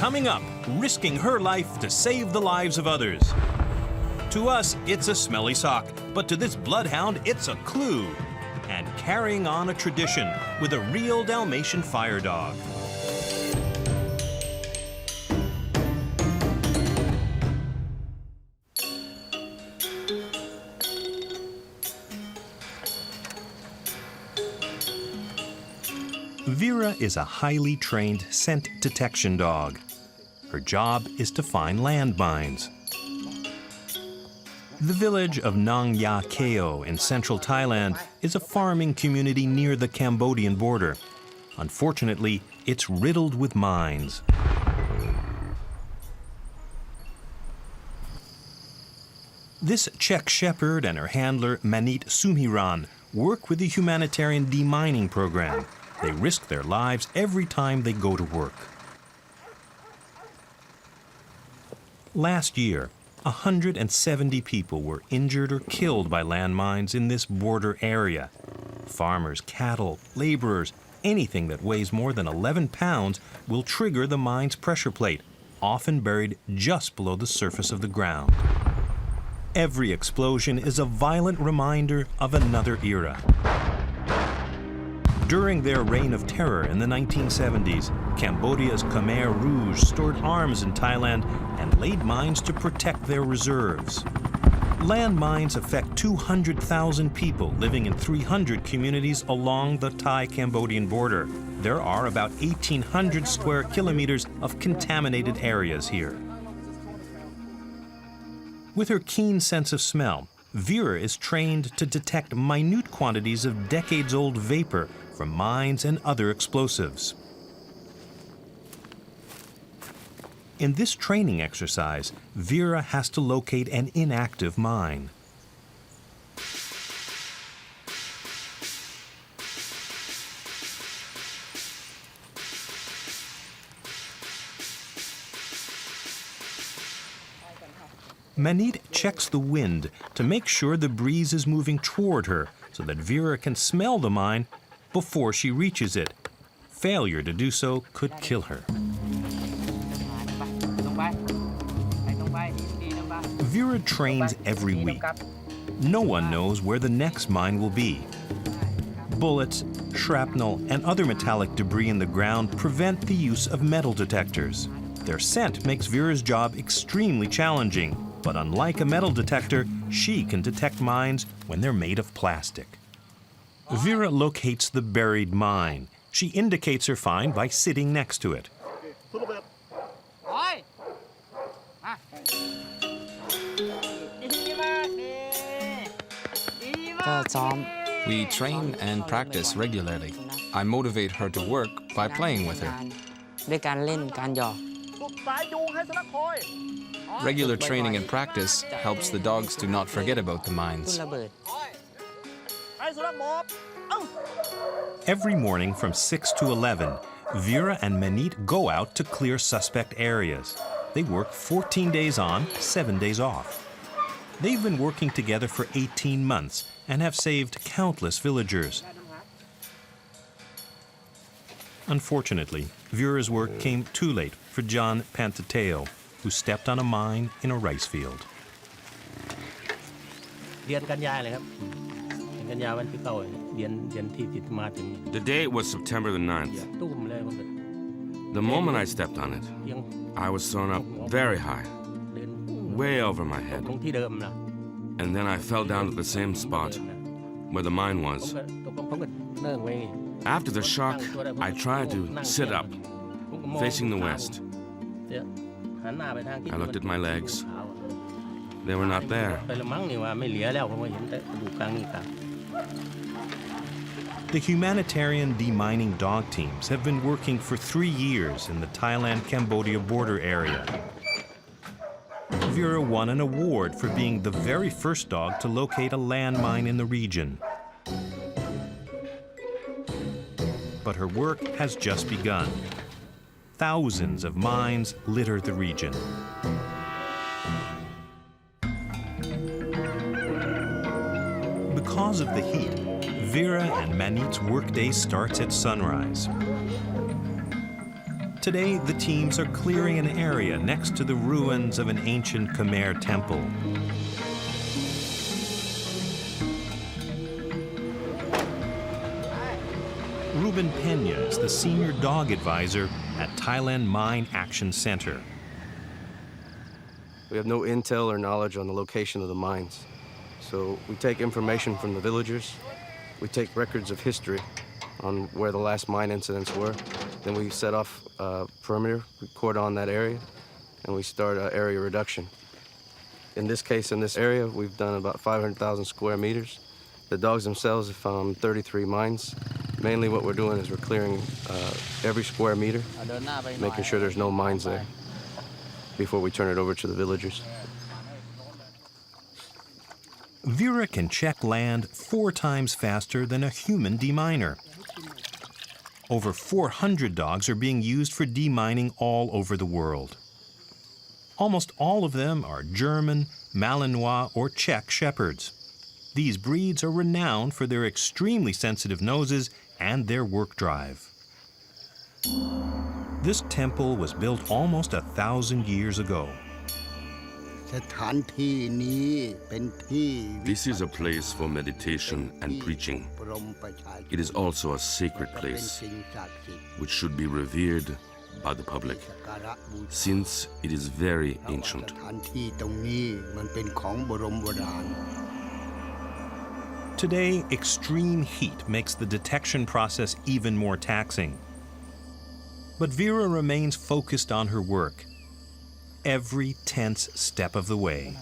coming up, risking her life to save the lives of others. To us, it's a smelly sock, but to this bloodhound, it's a clue. And carrying on a tradition with a real Dalmatian fire dog. Vera is a highly trained scent detection dog. Her job is to find landmines. The village of Nong Ya Keo in central Thailand is a farming community near the Cambodian border. Unfortunately, it's riddled with mines. This Czech shepherd and her handler, Manit Sumiran, work with the humanitarian demining program. They risk their lives every time they go to work. Last year, 170 people were injured or killed by landmines in this border area. Farmers, cattle, laborers, anything that weighs more than 11 pounds will trigger the mine's pressure plate, often buried just below the surface of the ground. Every explosion is a violent reminder of another era. During their reign of terror in the 1970s, Cambodia's Khmer Rouge stored arms in Thailand and laid mines to protect their reserves. Landmines affect 200,000 people living in 300 communities along the Thai-Cambodian border. There are about 1,800 square kilometers of contaminated areas here. With her keen sense of smell, Vera is trained to detect minute quantities of decades-old vapor from mines and other explosives. In this training exercise, Vera has to locate an inactive mine. Manit checks the wind to make sure the breeze is moving toward her so that Vera can smell the mine before she reaches it. Failure to do so could kill her. Vera trains every week. No one knows where the next mine will be. Bullets, shrapnel, and other metallic debris in the ground prevent the use of metal detectors. Their scent makes Vera's job extremely challenging, but unlike a metal detector, she can detect mines when they're made of plastic. Vera locates the buried mine. She indicates her find by sitting next to it. We train and practice regularly. I motivate her to work by playing with her. Regular training and practice helps the dogs to not forget about the mines. Every morning from 6 to 11, Vera and Manit go out to clear suspect areas. They work 14 days on, 7 days off. They've been working together for 18 months and have saved countless villagers. Unfortunately, Vera's work came too late for John Pantateo, who stepped on a mine in a rice field. The date was September the 9th. The moment I stepped on it, I was thrown up very high, way over my head. And then I fell down at the same spot where the mine was. After the shock, I tried to sit up, facing the west. I looked at my legs. They were not there. The humanitarian demining dog teams have been working for 3 years in the Thailand-Cambodia border area. Vera won an award for being the very first dog to locate a landmine in the region. But her work has just begun. Thousands of mines litter the region. Because of the heat, Vera and Manit's workday starts at sunrise. Today, the teams are clearing an area next to the ruins of an ancient Khmer temple. Ruben Pena is the senior dog advisor at Thailand Mine Action Center. We have no intel or knowledge on the location of the mines. So we take information from the villagers, we take records of history on where the last mine incidents were, then we set off a perimeter, we cordon that area, and we start area reduction. In this case, in this area, we've done about 500,000 square meters. The dogs themselves have found 33 mines. Mainly what we're doing is we're clearing every square meter, making sure there's no mines there before we turn it over to the villagers. Vera can check land 4 times faster than a human deminer. Over 400 dogs are being used for demining all over the world. Almost all of them are German, Malinois, or Czech shepherds. These breeds are renowned for their extremely sensitive noses and their work drive. This temple was built almost 1,000 years ago. This is a place for meditation and preaching. It is also a sacred place, which should be revered by the public, since it is very ancient. Today, extreme heat makes the detection process even more taxing. But Vera remains focused on her work, every tense step of the way.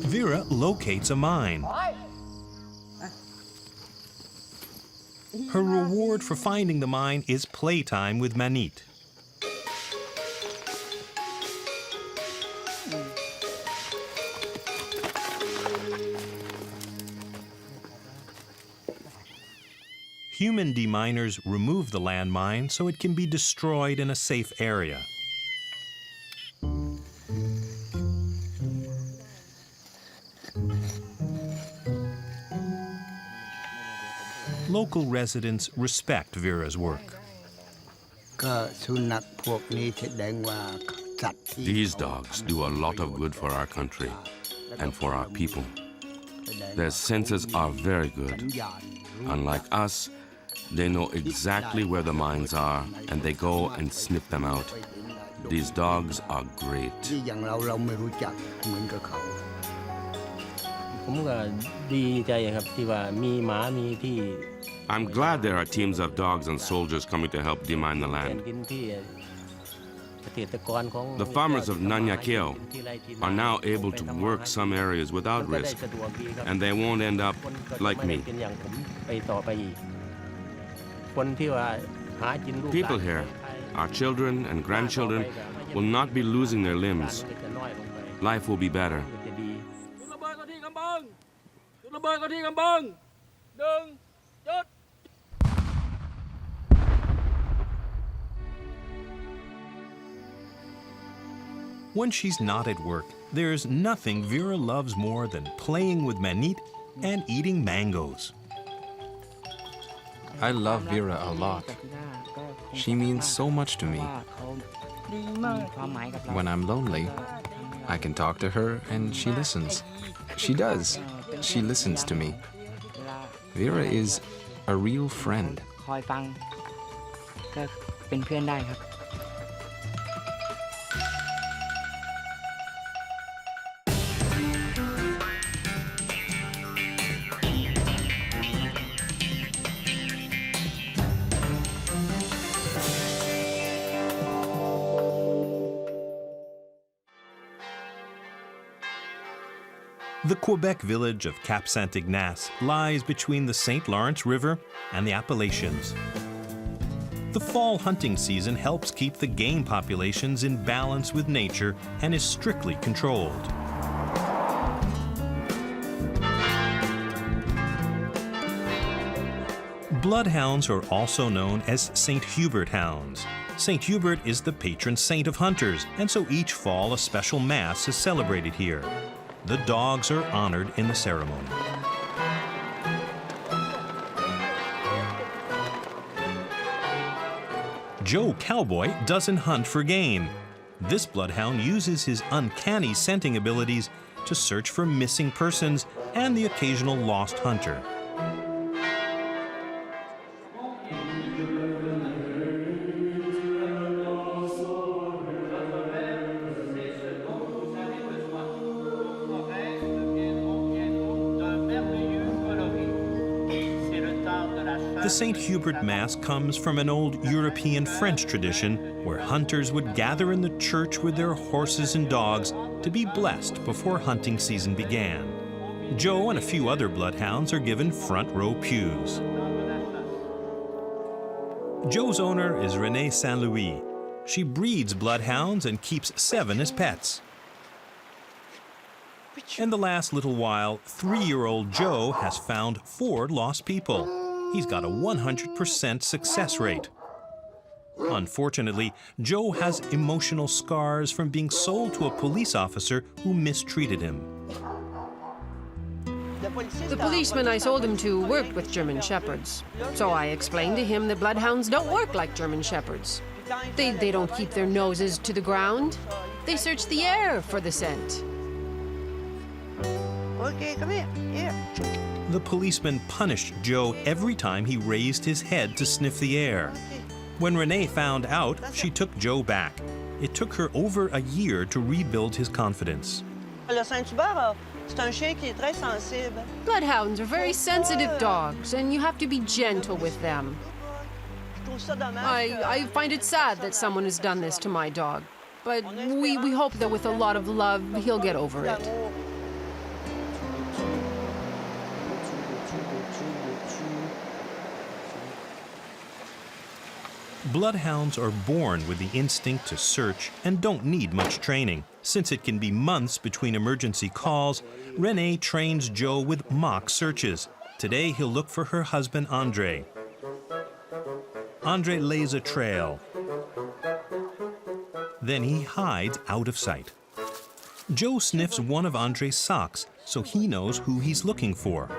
Vera locates a mine. Her reward for finding the mine is playtime with Manit. Human deminers remove the landmine so it can be destroyed in a safe area. Local residents respect Vera's work. These dogs do a lot of good for our country and for our people. Their senses are very good. Unlike us, they know exactly where the mines are and they go and snip them out. These dogs are great. I'm glad there are teams of dogs and soldiers coming to help demine the land. The farmers of Nanya Keo are now able to work some areas without risk, and they won't end up like me. People here, our children and grandchildren, will not be losing their limbs. Life will be better. When she's not at work, there's nothing Vera loves more than playing with Manit and eating mangoes. I love Vera a lot. She means so much to me. When I'm lonely, I can talk to her and she listens. She does. She listens to me. Vera is a real friend. The Quebec village of Cap Saint-Ignace lies between the St. Lawrence River and the Appalachians. The fall hunting season helps keep the game populations in balance with nature and is strictly controlled. Bloodhounds are also known as St. Hubert hounds, St. Hubert is the patron saint of hunters, and so each fall a special mass is celebrated here. The dogs are honored in the ceremony. Joe Cowboy doesn't hunt for game. This bloodhound uses his uncanny scenting abilities to search for missing persons and the occasional lost hunter. The St. Hubert Mass comes from an old European French tradition where hunters would gather in the church with their horses and dogs to be blessed before hunting season began. Joe and a few other bloodhounds are given front row pews. Joe's owner is Renee Saint Louis. She breeds bloodhounds and keeps 7 as pets. In the last little while, 3-year-old Joe has found 4 lost people. He's got a 100% success rate. Unfortunately, Joe has emotional scars from being sold to a police officer who mistreated him. The policeman I sold him to worked with German Shepherds. So I explained to him that bloodhounds don't work like German Shepherds. They don't keep their noses to the ground. They search the air for the scent. Okay, come here. Here. The policeman punished Joe every time he raised his head to sniff the air. When Renee found out, she took Joe back. It took her over a year to rebuild his confidence. Le Saint-Hubert, c'est un chien qui est très sensible. Bloodhounds are very sensitive dogs, and you have to be gentle with them. Je trouve ça dommage. I find it sad that someone has done this to my dog. But we hope that with a lot of love, he'll get over it. Bloodhounds are born with the instinct to search and don't need much training. Since it can be months between emergency calls, Renee trains Joe with mock searches. Today he'll look for her husband Andre. Andre lays a trail. Then he hides out of sight. Joe sniffs one of Andre's socks so he knows who he's looking for.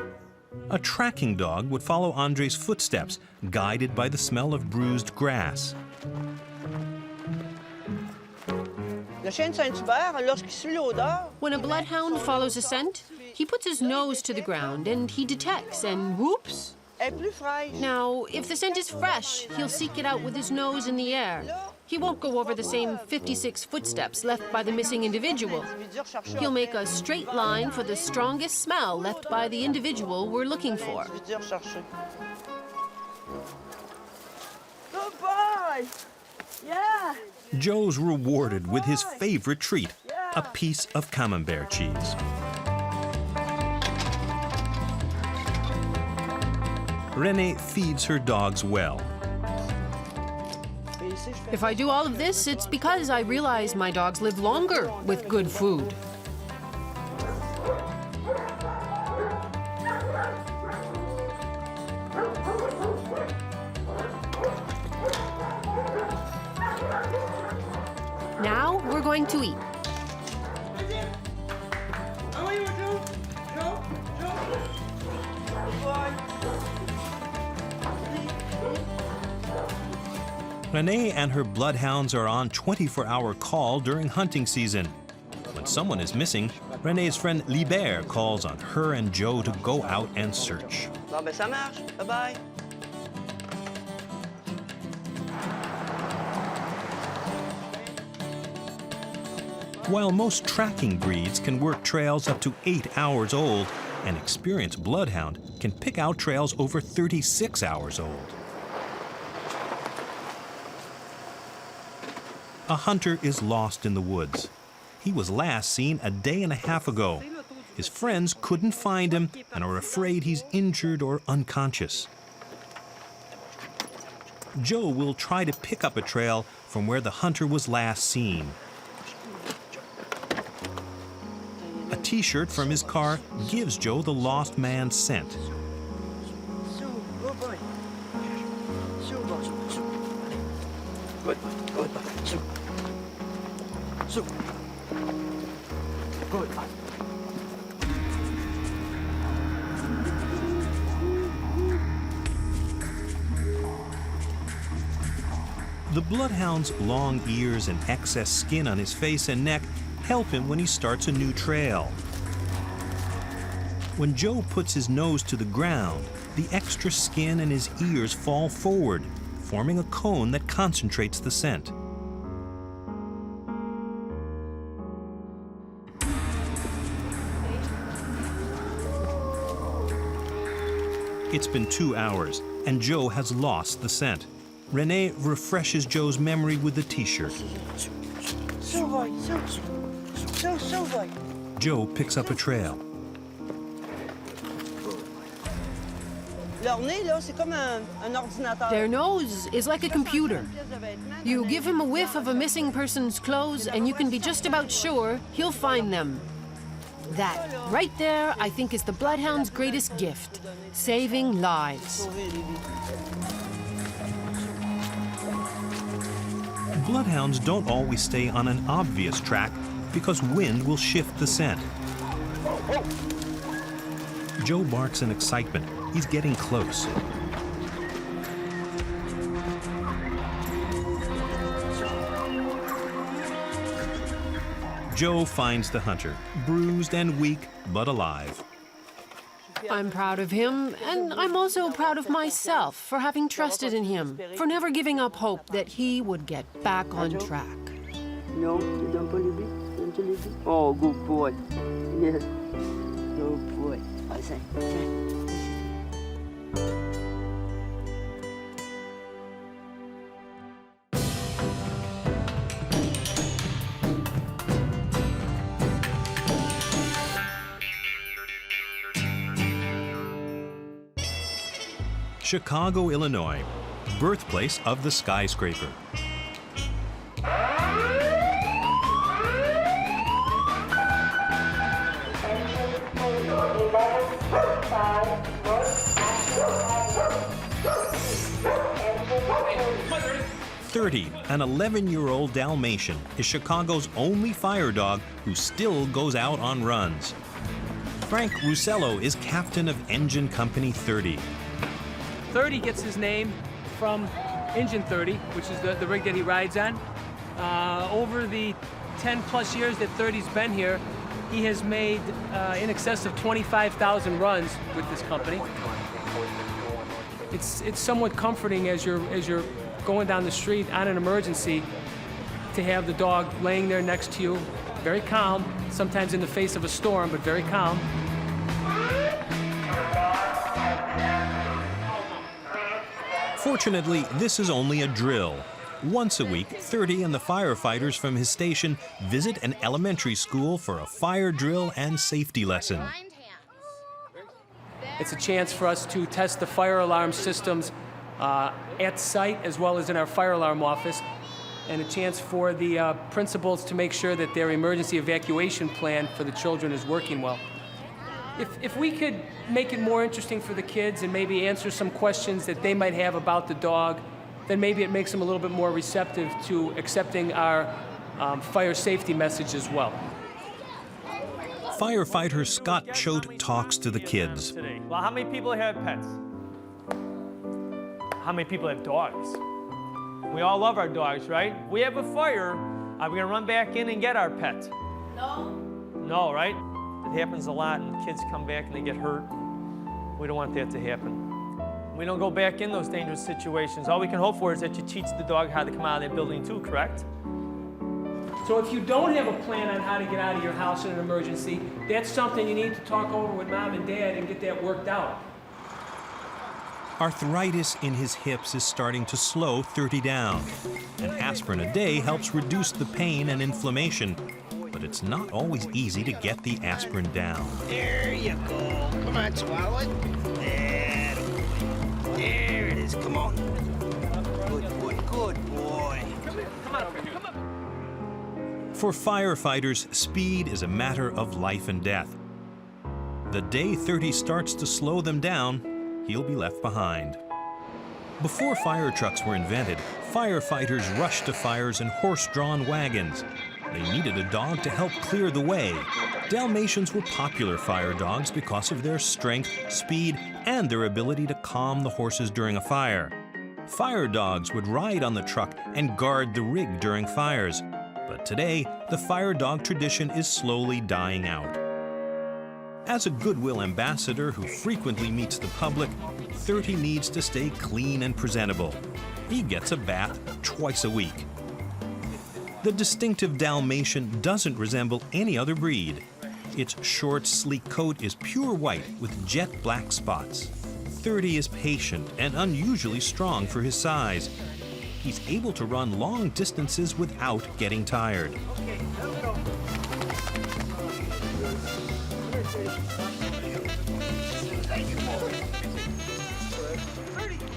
A tracking dog would follow Andre's footsteps, guided by the smell of bruised grass. Le chien de Saint-Hubert, lorsqu'il suit l'odeur, When a bloodhound follows a scent, he puts his nose to the ground and he detects and whoops. est plus fraîche. Now, if the scent is fresh, he'll seek it out with his nose in the air. He won't go over the same 56 footsteps left by the missing individual. He'll make a straight line for the strongest smell left by the individual we're looking for. Good boy! Yeah! Joe's rewarded with his favorite treat, a piece of camembert cheese. Renee feeds her dogs well. If I do all of this, it's because I realize my dogs live longer with good food. Now we're going to eat. Renee and her bloodhounds are on 24-hour call during hunting season. When someone is missing, Renee's friend Libert calls on her and Joe to go out and search. Bon, ben ça marche. Bye-bye. While most tracking breeds can work trails up to 8 hours old, an experienced bloodhound can pick out trails over 36 hours old. A hunter is lost in the woods. He was last seen a day and a half ago. His friends couldn't find him and are afraid he's injured or unconscious. Joe will try to pick up a trail from where the hunter was last seen. A t-shirt from his car gives Joe the lost man's scent. Good boy. Good. Good. Shoot. Shoot. Good. The Bloodhound's long ears and excess skin on his face and neck help him when he starts a new trail. When Joe puts his nose to the ground, the extra skin and his ears fall forward, forming a cone that concentrates the scent. It's been 2 hours, and Joe has lost the scent. Renee refreshes Joe's memory with the t-shirt. Joe picks up a trail. Their nose is like a computer. You give him a whiff of a missing person's clothes, and you can be just about sure he'll find them. That, right there, I think is the Bloodhound's greatest gift, saving lives. Bloodhounds don't always stay on an obvious track because wind will shift the scent. Joe barks in excitement. He's getting close. Joe finds the hunter, bruised and weak, but alive. I'm proud of him, and I'm also proud of myself for having trusted in him, for never giving up hope that he would get back on track. No, you don't believe it? Don't you believe it? Oh, good boy. Yes. Good boy. I say. Chicago, Illinois, birthplace of the skyscraper. .30, an 11-year-old Dalmatian, is Chicago's only fire dog who still goes out on runs. Frank Russello is captain of Engine Company 30. 30 gets his name from Engine 30, which is the rig that he rides on. Over the 10-plus years that 30's been here, he has made in excess of 25,000 runs with this company. It's somewhat comforting as you're going down the street on an emergency to have the dog laying there next to you, very calm, sometimes in the face of a storm, but very calm. Fortunately, this is only a drill. Once a week, 30 and the firefighters from his station visit an elementary school for a fire drill and safety lesson. It's a chance for us to test the fire alarm systems at site as well as in our fire alarm office, and a chance for the principals to make sure that their emergency evacuation plan for the children is working well. If we could make it more interesting for the kids and maybe answer some questions that they might have about the dog, then maybe it makes them a little bit more receptive to accepting our fire safety message as well. Firefighter Scott Choate talks to the kids. Well, how many people have pets? How many people have dogs? We all love our dogs, right? We have a fire. Are we gonna run back in and get our pet? No. No, right? It happens a lot, and kids come back and they get hurt. We don't want that to happen. We don't go back in those dangerous situations. All we can hope for is that you teach the dog how to come out of that building too, correct? So if you don't have a plan on how to get out of your house in an emergency, that's something you need to talk over with Mom and Dad and get that worked out. Arthritis in his hips is starting to slow 30 down. An aspirin a day helps reduce the pain and inflammation, but it's not always easy to get the aspirin down. There you go. Come on, swallow it. There it is. Come on. Good boy. Come on over here. Come on. For firefighters, speed is a matter of life and death. The day 30 starts to slow them down, he'll be left behind. Before fire trucks were invented, firefighters rushed to fires in horse-drawn wagons. They needed a dog to help clear the way. Dalmatians were popular fire dogs because of their strength, speed, and their ability to calm the horses during a fire. Fire dogs would ride on the truck and guard the rig during fires. But today, the fire dog tradition is slowly dying out. As a goodwill ambassador who frequently meets the public, 30 needs to stay clean and presentable. He gets a bath twice a week. The distinctive Dalmatian doesn't resemble any other breed. Its short, sleek coat is pure white with jet black spots. 30 is patient and unusually strong for his size. He's able to run long distances without getting tired.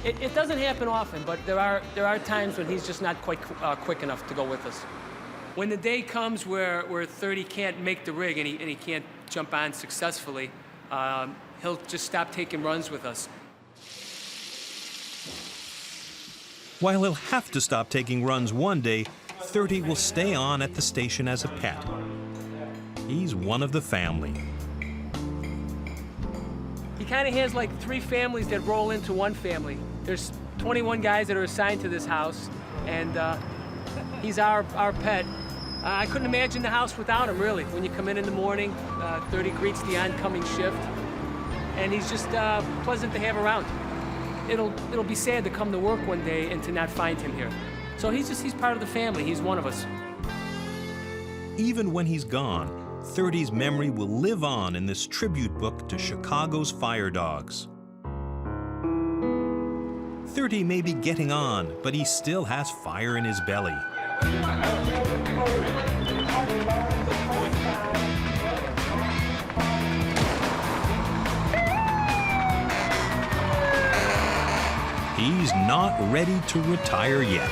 It doesn't happen often, but there are times when he's just not quite quick enough to go with us. When the day comes where 30 can't make the rig and he can't jump on successfully, he'll just stop taking runs with us. While he'll have to stop taking runs one day, 30 will stay on at the station as a pet. He's one of the family. He kind of has like 3 families that roll into one family. There's 21 guys that are assigned to this house, and he's our pet. I couldn't imagine the house without him, really. When you come in the morning, 30 greets the oncoming shift, and he's just pleasant to have around. It'll be sad to come to work one day and to not find him here. So he's part of the family. He's one of us. Even when he's gone, 30's memory will live on in this tribute book to Chicago's fire dogs. 30 may be getting on, but he still has fire in his belly. He's not ready to retire yet.